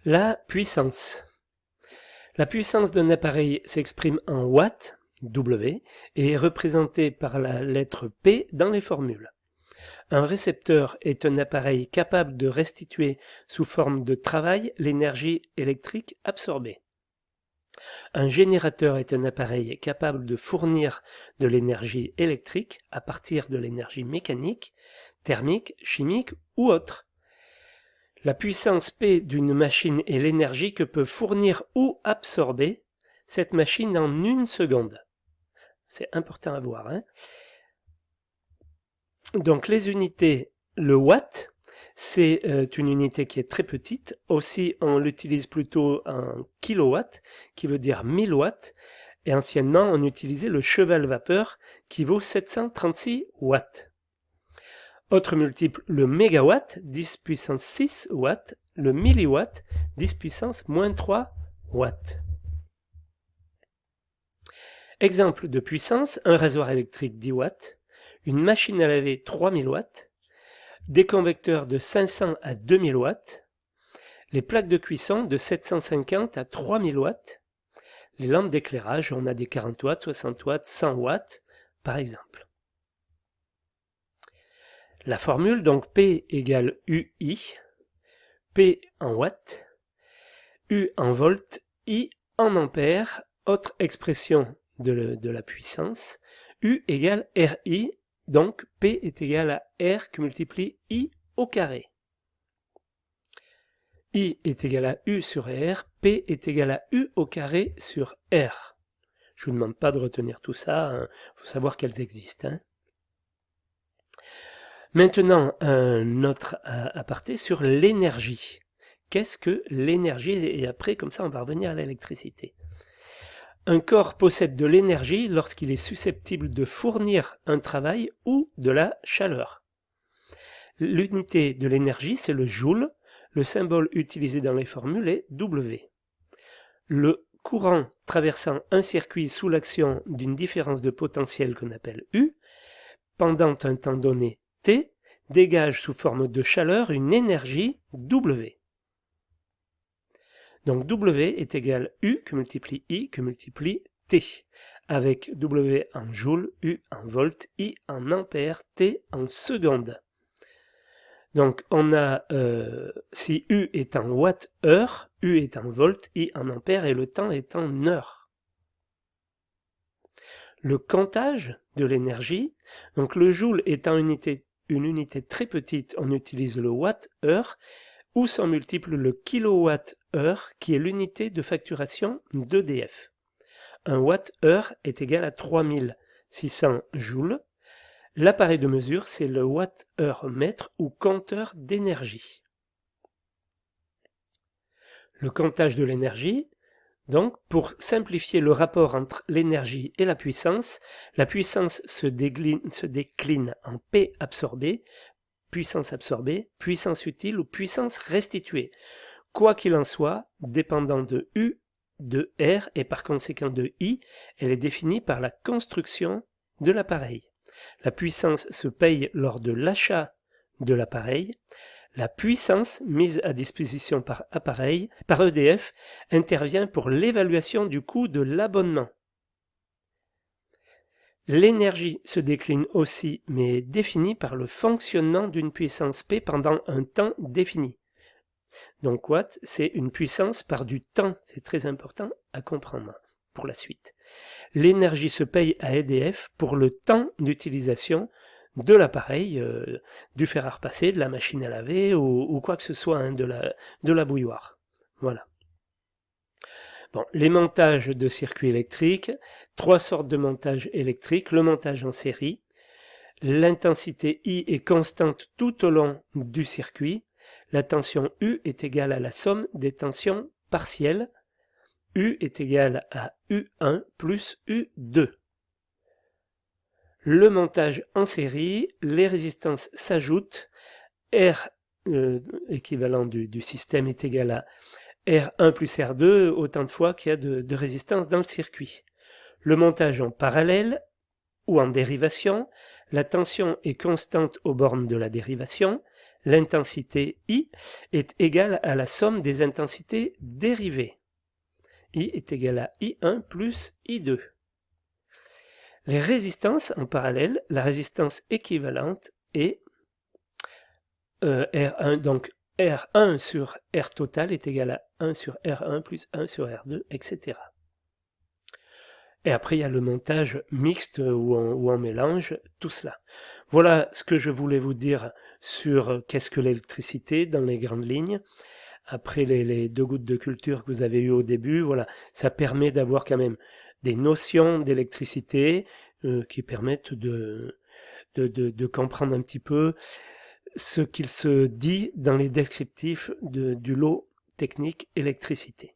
La puissance. La puissance d'un appareil s'exprime en watts, W, et est représentée par la lettre P dans les formules. Un récepteur est un appareil capable de restituer sous forme de travail l'énergie électrique absorbée. Un générateur est un appareil capable de fournir de l'énergie électrique à partir de l'énergie mécanique, thermique, chimique ou autre. La puissance P d'une machine est l'énergie que peut fournir ou absorber cette machine en 1 seconde. C'est important à voir. Donc les unités, le watt, c'est une unité qui est très petite. Aussi, on l'utilise plutôt en kilowatt, qui veut dire 1000 watts. Et anciennement, on utilisait le cheval-vapeur, qui vaut 736 watts. Autre multiple, le mégawatt, 10 puissance 6 watts. Le milliwatt, 10 puissance moins 3 watts. Exemple de puissance, un rasoir électrique 10 watts, une machine à laver 3000 watts, des convecteurs de 500 à 2000 watts, les plaques de cuisson de 750 à 3000 watts, les lampes d'éclairage, on a des 40 watts, 60 watts, 100 watts, par exemple. La formule, donc P égale UI, P en watts, U en volts, I en ampères, autre expression de la puissance, U égale RI, donc P est égal à R qui multiplie I au carré. I est égal à U sur R, P est égal à U au carré sur R. Je ne vous demande pas de retenir tout ça, il faut savoir qu'elles existent. Maintenant, un autre aparté sur l'énergie. Qu'est-ce que l'énergie? Et après, comme ça, on va revenir à l'électricité. Un corps possède de l'énergie lorsqu'il est susceptible de fournir un travail ou de la chaleur. L'unité de l'énergie, c'est le joule. Le symbole utilisé dans les formules est W. Le courant traversant un circuit sous l'action d'une différence de potentiel qu'on appelle U, pendant un temps donné T, dégage sous forme de chaleur une énergie W. Donc W est égal à U que multiplie I que multiplie T, avec W en joule, U en volt, I en ampères, T en secondes. Donc on a, si U est en watt-heure, U est en volt, I en ampères et le temps est en heure. Le comptage de l'énergie, donc le joule étant une unité très petite, on utilise le watt-heure, ou son multiple le kilowatt-heure, qui est l'unité de facturation d'EDF. Un watt-heure est égal à 3600 joules. L'appareil de mesure, c'est le watt-heure mètre ou compteur d'énergie. Le comptage de l'énergie, donc, pour simplifier le rapport entre l'énergie et la puissance se décline en P absorbée, puissance utile ou puissance restituée. Quoi qu'il en soit, dépendant de U, de R et par conséquent de I, elle est définie par la construction de l'appareil. La puissance se paye lors de l'achat de l'appareil. La puissance mise à disposition par EDF, intervient pour l'évaluation du coût de l'abonnement. L'énergie se décline aussi, mais est définie par le fonctionnement d'une puissance P pendant un temps défini. Donc watt, c'est une puissance par du temps. C'est très important à comprendre pour la suite. L'énergie se paye à EDF pour le temps d'utilisation de l'appareil, du fer à repasser, de la machine à laver ou quoi que ce soit, de la bouilloire. Voilà. Bon, les montages de circuits électriques, 3 sortes de montage électrique, le montage en série, l'intensité I est constante tout au long du circuit, la tension U est égale à la somme des tensions partielles, U est égal à U1 plus U2. Le montage en série, les résistances s'ajoutent, R équivalent du système est égal à R1 plus R2, autant de fois qu'il y a de résistance dans le circuit. Le montage en parallèle ou en dérivation, la tension est constante aux bornes de la dérivation, l'intensité I est égale à la somme des intensités dérivées. I est égal à I1 plus I2. Les résistances en parallèle, la résistance équivalente est R1, donc R1 sur R total est égal à 1 sur R1 plus 1 sur R2, etc. Et après, il y a le montage mixte où on mélange tout cela. Voilà ce que je voulais vous dire sur qu'est-ce que l'électricité dans les grandes lignes. Après les 2 gouttes de culture que vous avez eues au début, voilà, ça permet d'avoir quand même des notions d'électricité qui permettent de comprendre un petit peu ce qu'il se dit dans les descriptifs du lot technique électricité.